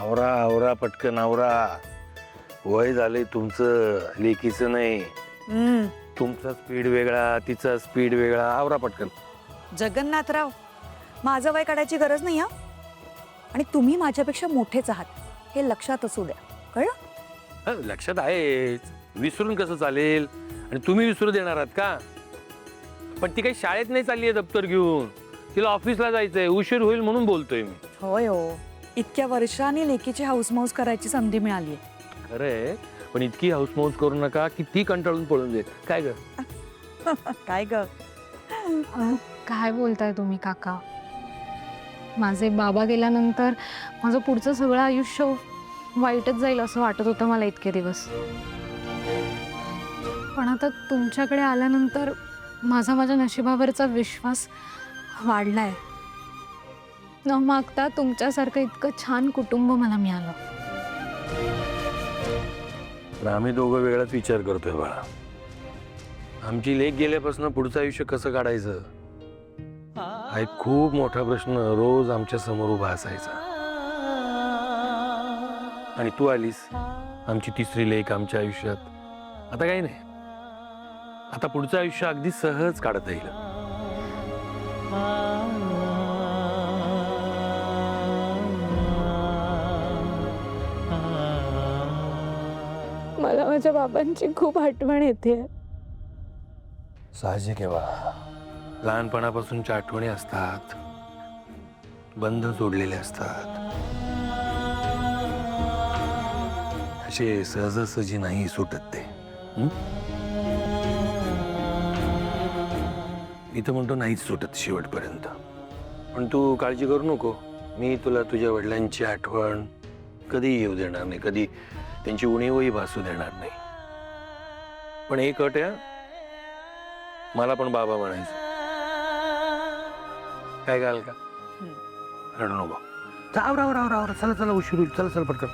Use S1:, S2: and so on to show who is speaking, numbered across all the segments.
S1: आवरा आवरा पटकन आवरा. वय झालंय तुमचं, लेकीचं नाही. तुमचा स्पीड वेगळा, तिचा स्पीड वेगळा. आवरा पटकन.
S2: जगन्नाथराव, माझं वय काढायची गरज नाही हा. आणि तुम्ही माझ्यापेक्षा मोठेच आहात हे लक्षात असू द्या, कळलं?
S1: लक्षात आहेच. विसरून कसं चालेल? आणि तुम्ही विसरू देणार आहात का? पण ती काही शाळेत नाही चालली आहे दप्तर घेऊन. तिला ऑफिसला जायचंय, उशीर होईल म्हणून बोलतोय मी.
S2: होय हो, इतक्या वर्षांनी लेकीची हाऊसमाऊस करायची संधी मिळाली.
S1: खरंय, पण इतकी हाऊसमाऊस करू नका की ती कंटाळून पळून जाईल. काय ग?
S2: काय ग?
S3: काय बोलताय तुम्ही काका? माझे बाबा गेल्यानंतर माझं पुढचं सगळं आयुष्य वाईटच जाईल असं वाटत होतं मला इतके दिवस. पण आता तुमच्याकडे आल्यानंतर माझ्या नशिबावरचा विश्वास वाढलाय. न मागता तुमच्यासारखं इतकं छान कुटुंब मला मिळालं.
S1: पण आम्ही दोघं वेगळाच विचार करतोय बाळा. आमची लेक गेल्यापासून पुढचं आयुष्य कसं काढायचं हा एक खूप मोठा प्रश्न रोज आमच्या समोर उभा असायचा. आणि तू आलीस, आमची तिसरी लेक आमच्या आयुष्यात. आता काही नाही, आता पुढचं आयुष्य अगदी सहज काढता येईल.
S3: मला माझ्या बाबांची खूप आठवण येते.
S1: साहजिक आहे बाळा. लहानपणापासूनच्या आठवणी असतात, बंध जोडलेले असतात. असे सहजासहजी नाही सुटत ते. मी तर म्हणतो नाहीच सुटत शेवटपर्यंत. पण तू काळजी करू नको. मी तुला तुझ्या वडिलांची आठवण कधी येऊ देणार नाही, कधी त्यांची उणीवही भासू देणार नाही. पण एक अट आहे, मला पण बाबा म्हणायचं. काय घाल का? रडू नको. आवरा चला चला, उशीर होईल. चला चला पटकन.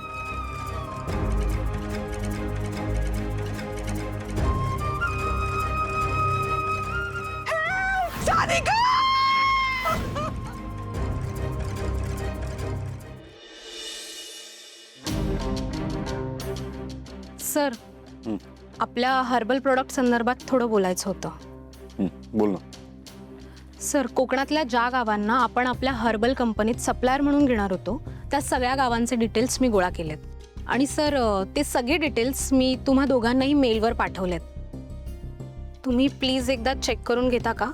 S3: सर, आपल्या हर्बल प्रोडक्ट संदर्भात थोडं बोलायचं होतं.
S4: बोल ना.
S3: सर, कोकणातल्या ज्या गावांना आपण आपल्या हर्बल कंपनीत सप्लायर म्हणून घेणार होतो त्या सगळ्या गावांचे डिटेल्स मी गोळा केलेत. आणि सर, ते सगळे डिटेल्स मी तुम्हा दोघांनाही मेलवर पाठवलेत. तुम्ही प्लीज एकदा चेक करून घेता का?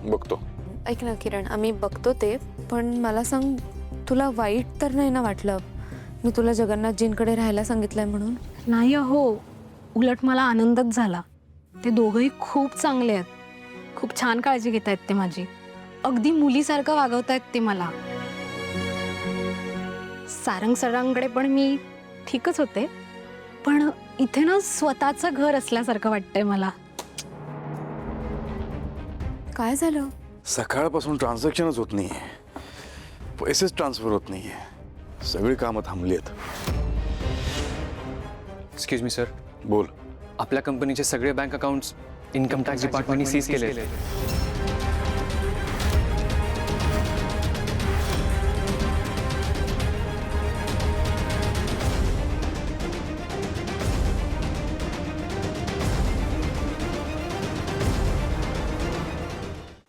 S4: बघतो.
S5: ऐक ना किरण, आम्ही बघतो ते. पण मला सांग, तुला वाईट तर नाही ना वाटलं मी तुला जगन्नाथजींकडे राहायला सांगितलंय म्हणून?
S3: नाही अहो, उलट मला आनंदच झाला. ते दोघंही खूप चांगले आहेत. खूप छान काळजी घेत आहेत ते माझी. अगदी मुलीसारखं वागवतायत ते मला. सारंग सरांकडे पण मी ठीकच होते, पण इथे ना स्वतःचं घर असल्यासारखं वाटतंय मला.
S5: काय झालं?
S4: सकाळपासून ट्रान्झॅक्शनच होत नाहीये, पैसेच ट्रान्सफर होत नाहीये, सगळी कामं थांबली आहेत.
S6: Excuse me sir.
S4: बोल.
S6: आपल्या कंपनीचे सगळे बँक अकाउंट्स इन्कम टॅक्स डिपार्टमेंटने सीज केले.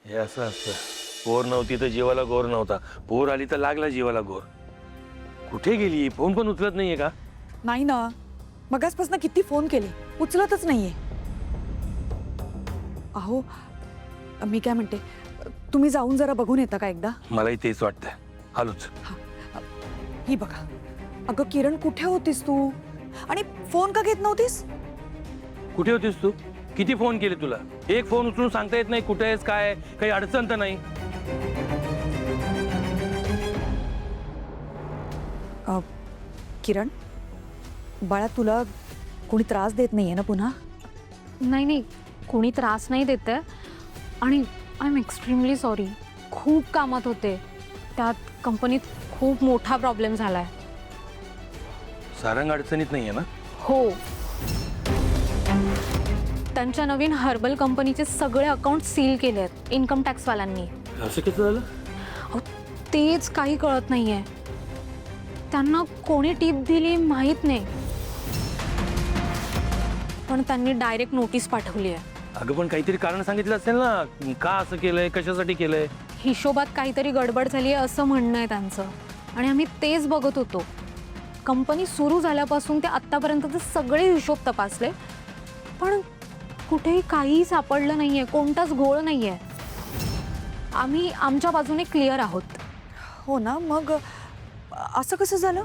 S1: हे असं असतं. पोर नव्हती तर जीवाला गोर नव्हता, पोर आली तर लागला जीवाला गोर. कुठे गेली? फोन पण उचलत नाहीये का?
S2: नाही ना, मगासपासून किती फोन केले, उचलतच नाहीये. अहो, मी काय म्हणते, तुम्ही जाऊन जरा बघून येता का एकदा?
S1: मलाही तेच वाटतंय. आलोच.
S2: ही बघा. अगं किरण, कुठे होतीस तू? आणि फोन का घेत नव्हतीस?
S1: कुठे होतीस तू? किती फोन केले तुला? एक फोन उचलून सांगता येत नाही कुठे आहेस, काय? काही अडचण तर नाही?
S2: किरण बाळा, तुला कोणी त्रास देत नाहीये ना पुन्हा?
S3: नाही नाही, कोणी त्रास नाही देत आहे. आणि आय एम एक्स्ट्रीमली सॉरी. खूप कामात होते, त्यात कंपनीत खूप मोठा प्रॉब्लेम झाला आहे.
S1: सारंग अडचणीत नाहीये ना?
S3: हो, त्यांच्या नवीन हर्बल कंपनीचे सगळे अकाउंट सील केले आहेत इन्कम टॅक्सवाल्यांनी.
S1: असं कसं झालं?
S3: तेच काही कळत नाहीये. त्यांना कोणी टीप दिली माहीत नाही, पण त्यांनी डायरेक्ट नोटीस पाठवली आहे.
S1: अगं पण काहीतरी कारण सांगितलं असेल ना, का असं केलंय, कशासाठी केलंय.
S3: हिशोबात काहीतरी गडबड झाली आहे असं म्हणणं आहे त्यांचं, आणि आम्ही तेच बघत होतो. कंपनी सुरू झाल्यापासून ते आत्तापर्यंतचे सगळे हिशोब तपासले, पण कुठेही काहीही सापडलं नाही आहे, कोणताच घोळ नाही आहे. आम्ही आमच्या बाजूने क्लिअर आहोत.
S2: हो ना, मग असं कसं झालं?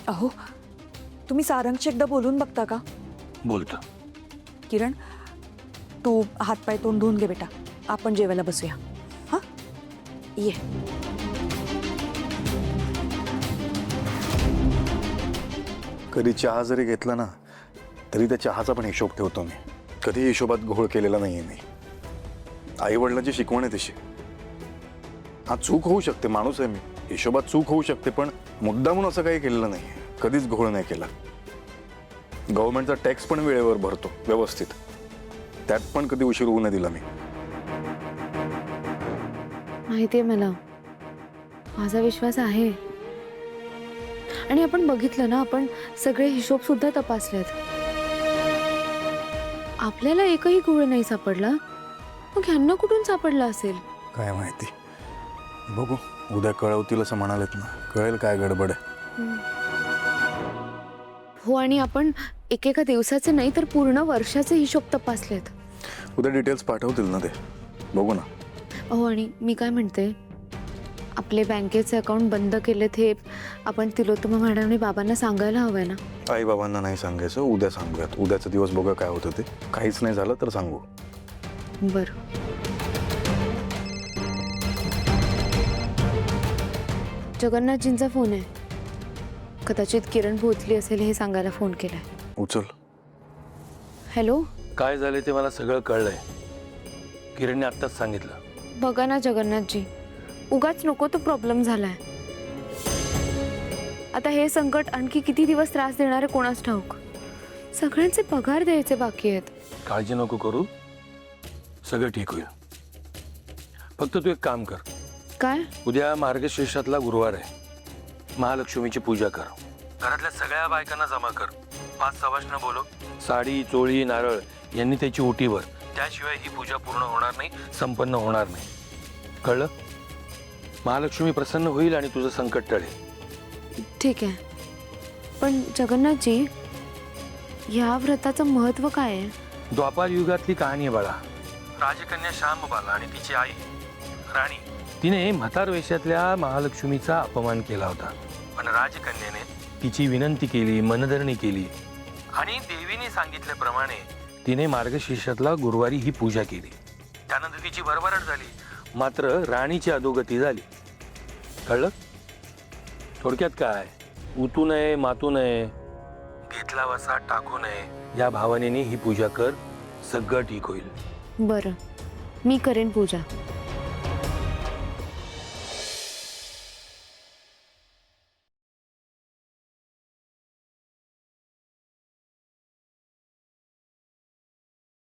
S2: अहो, तुम्ही सारंगशी एकदा बोलून बघता का?
S1: बोलतो.
S2: किरण, तू हातपाय तोंड धुवून घे बेटा, आपण जेवायला बसूया. हां, ये.
S4: कधी चहा जरी घेतला ना तरी त्या चहाचा पण हिशोब ठेवतो मी. कधी हिशोबात घोळ केलेला नाहीये मी. आई वडिलांची शिकवण आहे तशी. हा, चूक होऊ शकते, माणूस आहे मी, हिशोबात चूक होऊ शकते, पण मुद्दामून असं काही केलेलं नाही. कधीच घोळ नाही केला. गव्हर्नमेंटचा टॅक्स पण वेळेवर भरतो व्यवस्थित, त्यात पण कधी उशीर होऊ नाही दिला मी.
S5: माहिती आहे मला, माझा विश्वास आहे. आणि आपण बघितलं ना, आपण सगळे हिशोब सुद्धा तपासलेत. आपल्याला एकही घोळ नाही सापडला, मग ह्यांना कुठून सापडला असेल?
S4: काय माहिती, बघू, उद्या कळवतील असं म्हणालेत ना, कळेल काय गडबड आहे.
S5: हो, आणि आपण एकेका दिवसाचे नाही तर पूर्ण वर्षाचे हिशोब तपासलेत.
S4: उद्या डिटेल्स पाठवतील ना ते, बघू ना.
S5: हो, आणि मी काय म्हणते, आपले बँकेचे अकाउंट बंद केलेत हे आपण तिलोत्तमा मॅडमने बाबांना सांगायला हवंय ना.
S4: आई बाबांना नाही सांगायचं, उद्या सांगूयात. उद्याचा दिवस बघा काय होतं ते. काहीच नाही झालं तर सांगू.
S5: बरं. जगन्नाथजींचा फोन आहे. कदाचित किरण पोहोचली असेल हे सांगायला फोन केलाय.
S4: उचल.
S5: हॅलो.
S1: काय झालंय ते मला सगळं कळलंय. किरणने आत्ताच सांगितलं.
S5: बघा ना जगन्नाथजी, उगाच नको तो प्रॉब्लेम झालाय. आता हे संकट आणखी किती दिवस त्रास देणार आहे कोणास ठाऊक. सगळ्यांचे पगार द्यायचे बाकी आहेत.
S1: काळजी नको करू, सगळं ठीक होईल. फक्त तू एक काम कर.
S5: काय?
S1: उद्या मार्गशीर्षातला गुरुवार आहे. महालक्ष्मीची पूजा कर. घरातल्या सगळ्या बायकांना जमा कर. 5 सवाष्ण बोलव. साडी, चोळी, नारळ यांनी त्याची ओटी भर. त्याशिवाय ही पूजा पूर्ण होणार नाही, संपन्न होणार नाही. कळलं? महालक्ष्मी प्रसन्न होईल आणि तुझं संकट टळेल.
S5: ठीक आहे, पण जगन्नाथजी, या व्रताचं महत्व काय आहे?
S1: द्वापार युगातली कहाणी आहे बाळा. राजकन्या श्यामबाला आणि तिची आई राणी, तिने म्हातार वेशातल्या महालक्ष्मीचा अपमान केला होता. पण राजकन्याने तिची विनंती केली, मनधरणी केली आणि देवीने सांगितल्याप्रमाणे तिने मार्गशीर्षातला गुरुवारी ही पूजा केली. त्यानंतर तिची भरभराट झाली, मात्र राणीची अधोगती झाली. कळलं? थोडक्यात काय, उतू नये, मातू नये, घेतला वसा टाकू नये, या भावनेने ही पूजा कर. सगळं ठीक होईल.
S5: बरं, मी करेन पूजा.